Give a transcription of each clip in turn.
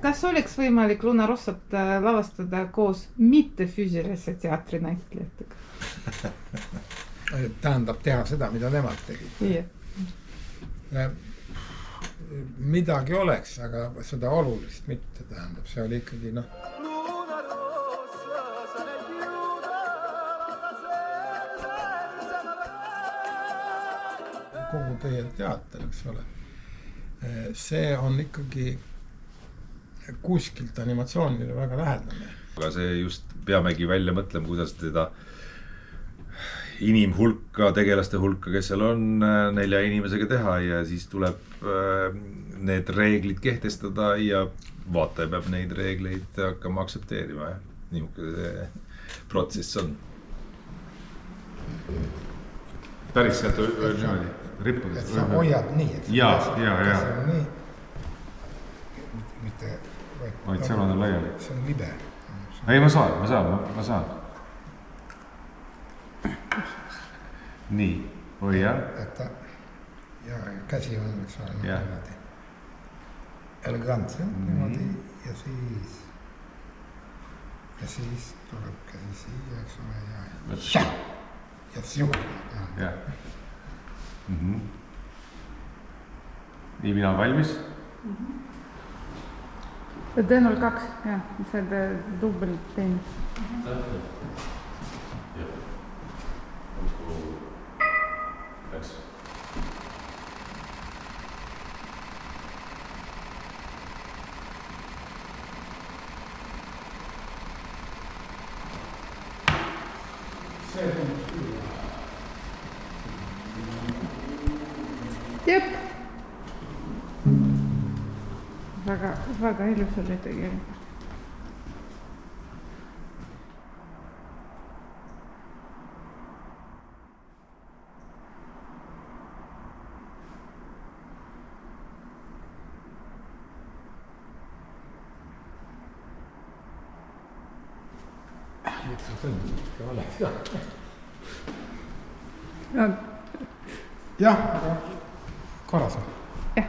Kas oleks võimalik Luna Rossat lavastada koos mittefüüsilise teatri näitlejatega? Tähendab teha seda, mida nemad tegid. Midagi oleks, aga seda olulist mitte tähendab. See oli ikkagi kogu teie teater, eks ole. See on ikkagi kuskilt animatsioonile väga lähedane. Aga see just peamegi välja mõtlema, kuidas teda inimhulka, tegelaste hulka, kes seal on 4 inimesega teha ja siis tuleb need reeglid kehtestada ja vaataja peab neid reegleid hakkama aksepteerima. Niisugune see protsess on. Päris sealt niimoodi rippudes. Sa hoiad nii, eks? Ja. Mitte, vaid sõnad on laiali. See on libe. Ei, ma saan. Nii, hoia. Ja käsi on, eks ole, niimoodi. Elegantselt, niimoodi, ja siis tuleb käsi siia, eks ole, ja siuke. Ja. Nii, mina on valmis. D02, jah, see dubbel teine. Läks. Jep. Väga ilus oli tegelikult. Jah, aga korras on. Jah.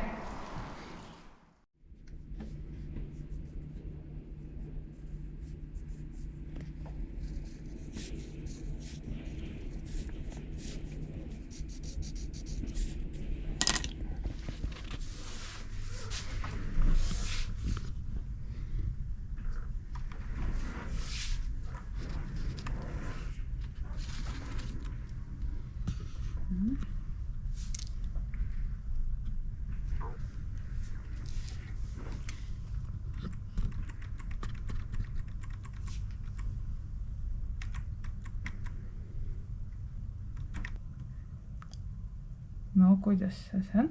No kuidas see on?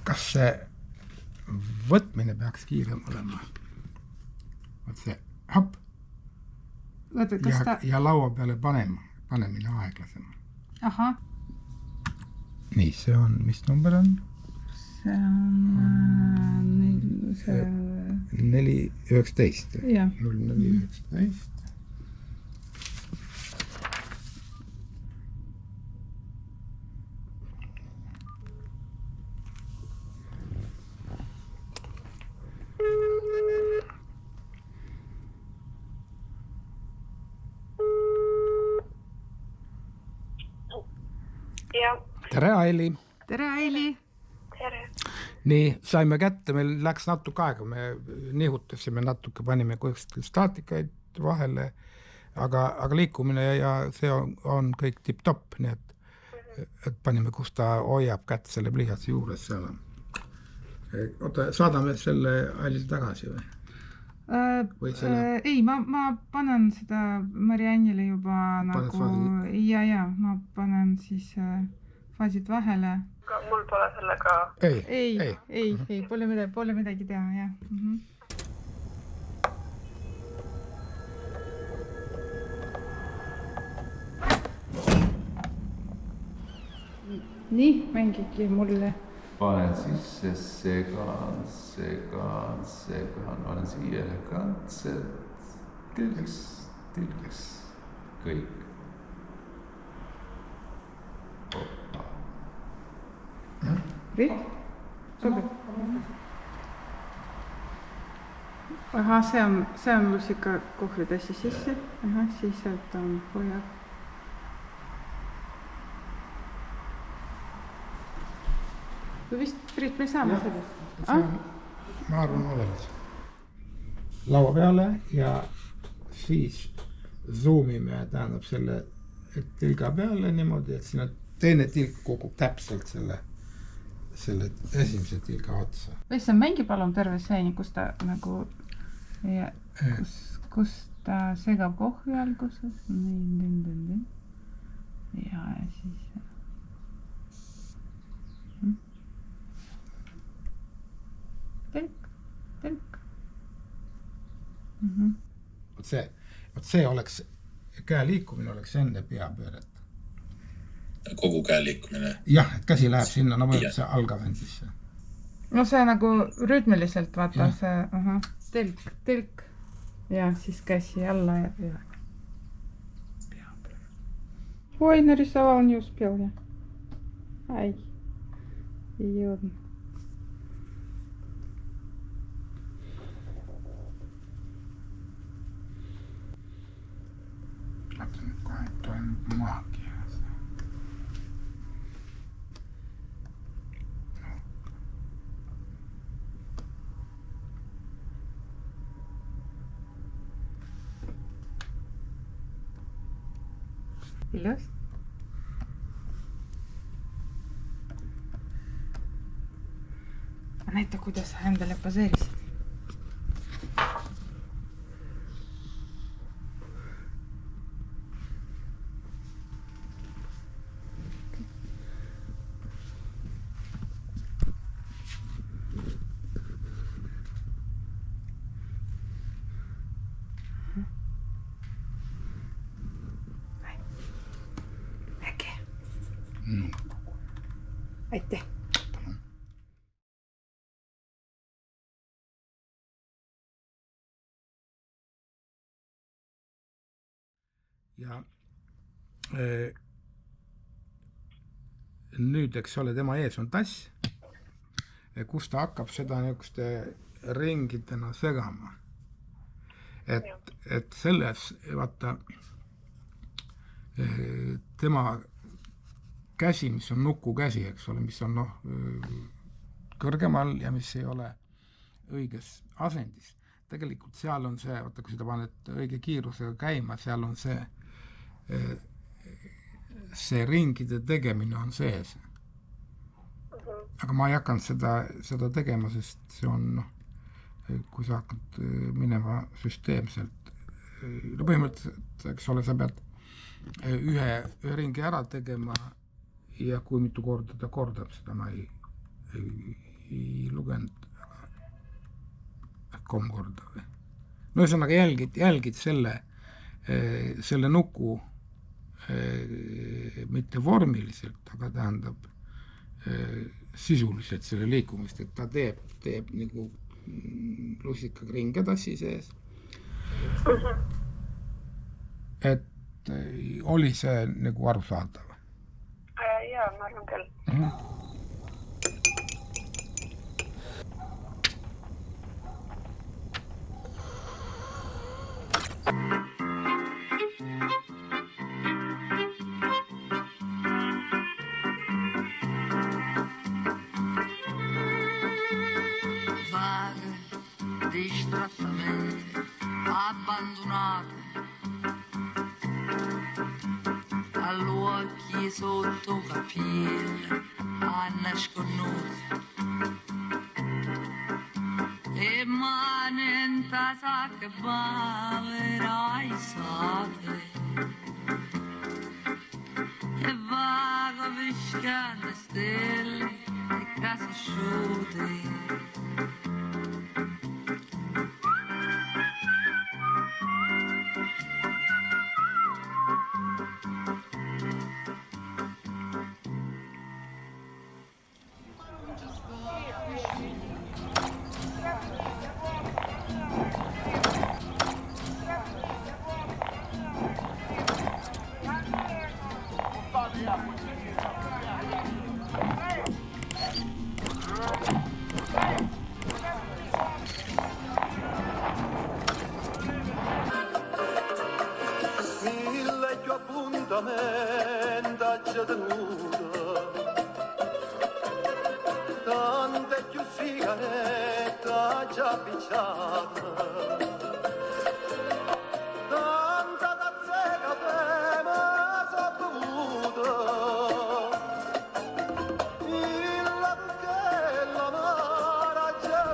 Kas see võtmine peaks kiirem olema? Võt see hop ja laua peale panemine aeglasema. Aha. Nii, see on, mis number on? See on 4.19. Jah. 0.4.19. Tere, Aili! Tere, Aili! Tere! Nii, saime kätte, meil läks natuke aega, me nihutasime natuke, panime kuskil staatikaid vahele, aga liikumine ja see on kõik tip-top, nii et panime, kus ta hoiab kätt selle plihatsi juures seal. Oota, saadame selle Ailil tagasi või? Ei, ma panen seda Mariannile juba nagu... Ja, ma panen siis faasid vahele. Mul pole sellega... Ei, pole midagi teha, jah. Nii, mängigi mulle. Panen sisse, segan, olen siia elegantselt, tilks, kõik. Riik? Sobib? Ahah, see on lusikakohvritassi sisse. Ahah, siis sealt on hoiab. Või vist, Priit, me saame sellest? Ma arvan olemas. Laua peale ja siis zoomime, tähendab selle tilga peale niimoodi, et sinna teine tilk kukub täpselt selle esimese tilga otsa. Vessan, mängi palun terve seeni, kus ta nagu ja kus ta segab kohvi alguses. Ja siis telk. Vot see oleks, käe liikumine oleks enne peapööret. Kogu käe liikumine? Jah, et käsi läheb sinna, no võib see algavendisse. No see nagu rütmiliselt, vaata see, telk ja siis käsi alla ja peapööret. Oi, нарисовал, не успел я. Ай, jõudnud. Vaata nüüd kohe toimub maagia. Ilus. Näita, kuidas sa endale poseerisid. Aitäh. Ja nüüd, eks ole, tema ees on tass, kus ta hakkab seda niisuguste ringidena segama. Et selles, vaata, tema käsi, mis on nukukäsi, eks ole, mis on kõrgemal ja mis ei ole õiges asendis. Tegelikult seal on see, vaata, kui seda paned õige kiirusega käima, seal on see ringide tegemine on sees. Aga ma ei hakanud seda tegema, sest see on, kui sa hakkad minema süsteemselt, no põhimõtteliselt, eks ole, sa pead ühe ringi ära tegema ja kui mitu korda ta kordab, seda ma ei lugenud, aga 3 korda või. No ühesõnaga jälgid selle nuku mitte vormiliselt, aga tähendab sisuliselt selle liikumist, et ta teeb nagu lusikaga ringe tassi sees. Et oli see nagu arusaadav? Jaa, ma arvan küll. Vaghe, distrattamente, abbandonate, all'occhi sotto capire, annasconnuti, e mani in tasa che baverai sate, e vago viscando stelle e case asciute. raggiato tante più sigaretta già picciata tanta tazza di caffè ma s'ha bevuto la buchella amara già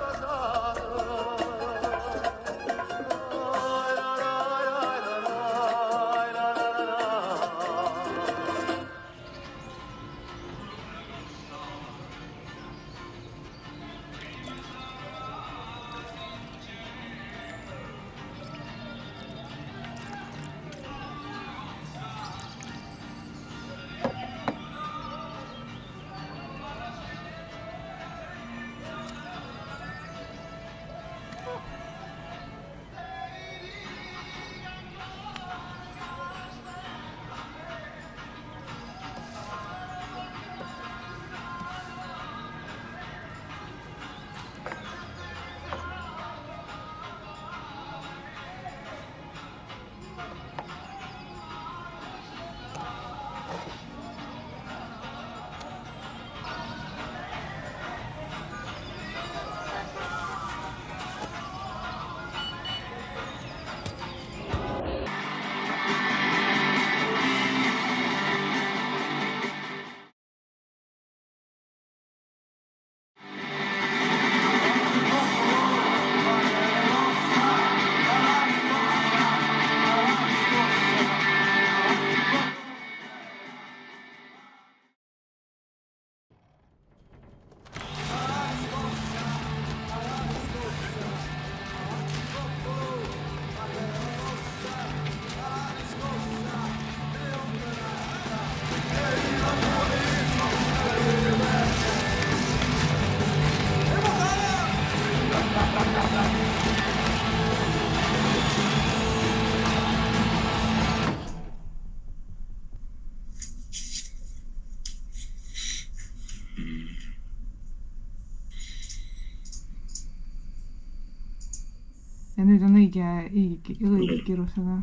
ja nüüd on õige kirustada.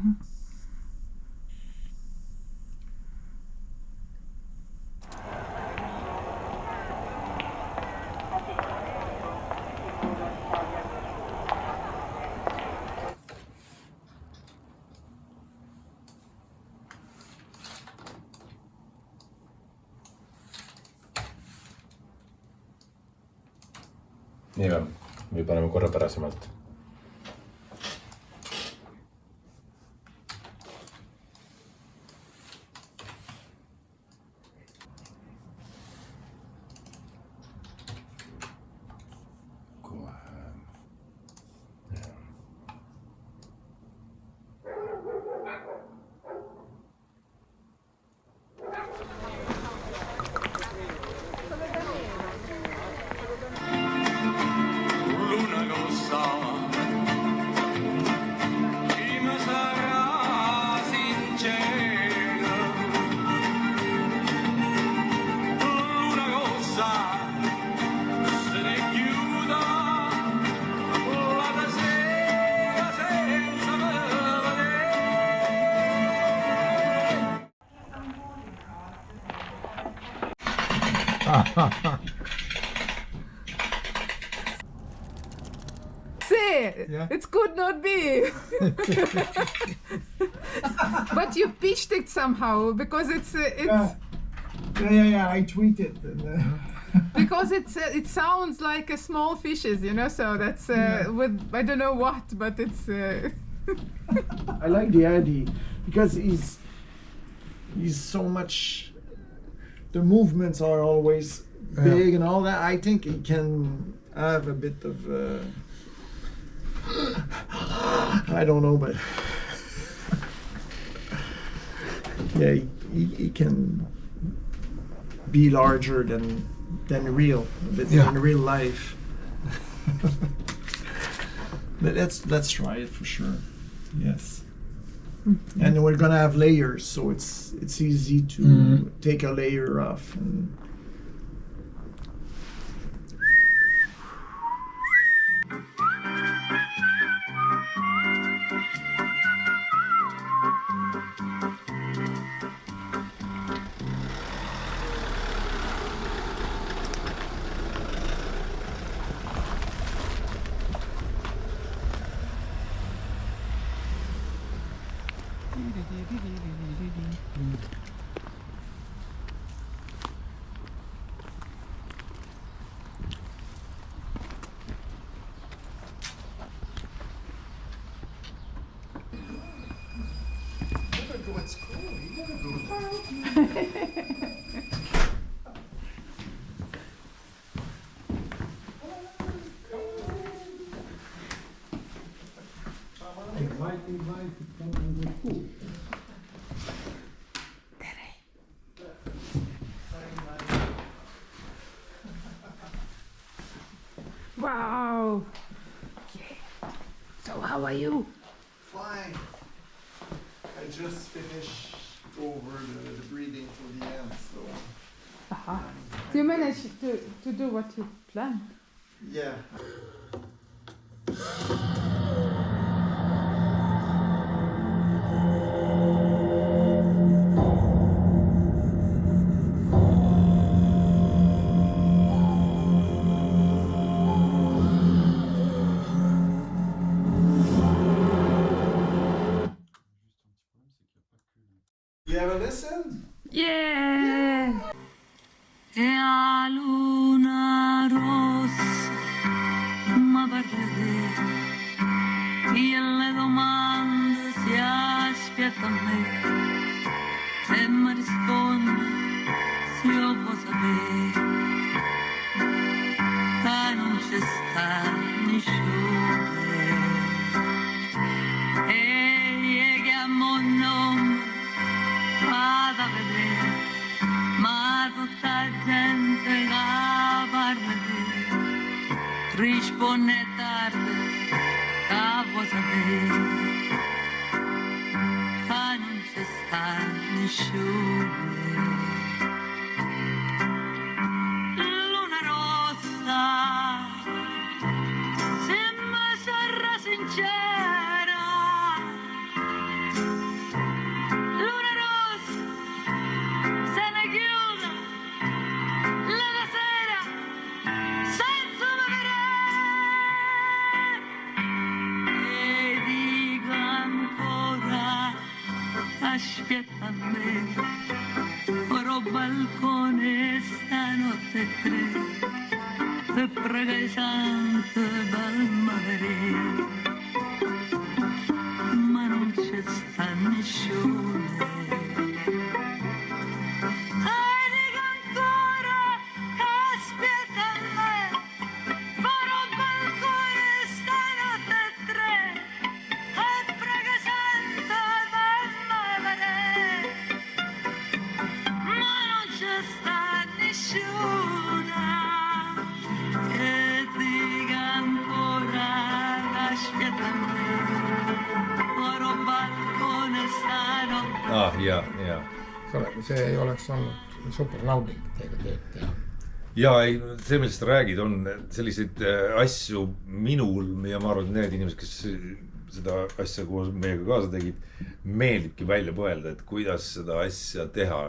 nii või paneme korrapärasemalt? See, Yeah. it could not be. But you pitched it somehow because it's Yeah, I tweeted. because it sounds like a small fishes, you know. So that's with I don't know what, but it's. I like the idea because he's so much. The movements are always big and all that. I think he can have a bit of. I don't know, but yeah, he can be larger than real, a bit in real life. But let's try it for sure. Yes. And we're gonna have layers, so it's easy to take a layer off. And How are you? Fine. I just finished over the breathing for the end, so Aha. Do you manage to do what you planned? yeah. You ever listen? Yeah! E a luna rossa ma parla te e le domande si aspetta a me e mi risponde se io vuoi sapere che non c'è sta nessuno e chiamo un nome vado a vedere ma tutta gente che parla di risponde tardi che vuoi sapere che non c'è sta nessuno luna rossa se mi sarà sincera luna rossa se ne chiude la sera senza vedere e dico ancora aspetta a me farò balcone stanotte 3 e prega i santi dal mare ma non c'è sta nessuno ja. see ei oleks olnud super nauding teiega tööd teha. ja ei, see, millest sa räägid, on selliseid asju minul ja ma arvan, et need inimesed, kes seda asja koos meiega kaasa tegid, meeldibki välja mõelda, et kuidas seda asja teha,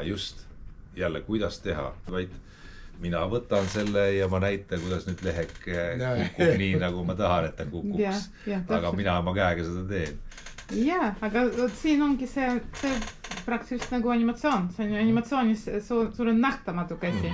just jälle, kuidas teha, vaid mina võtan selle ja ma näitan, kuidas nüüd lehek kukub nii, nagu ma tahan, et ta kukuks. Aga mina oma käega seda teen. Jaa, aga siin ongi see praktiliselt nagu animatsioon. See on animatsioonis sul on nähtamatu käsi.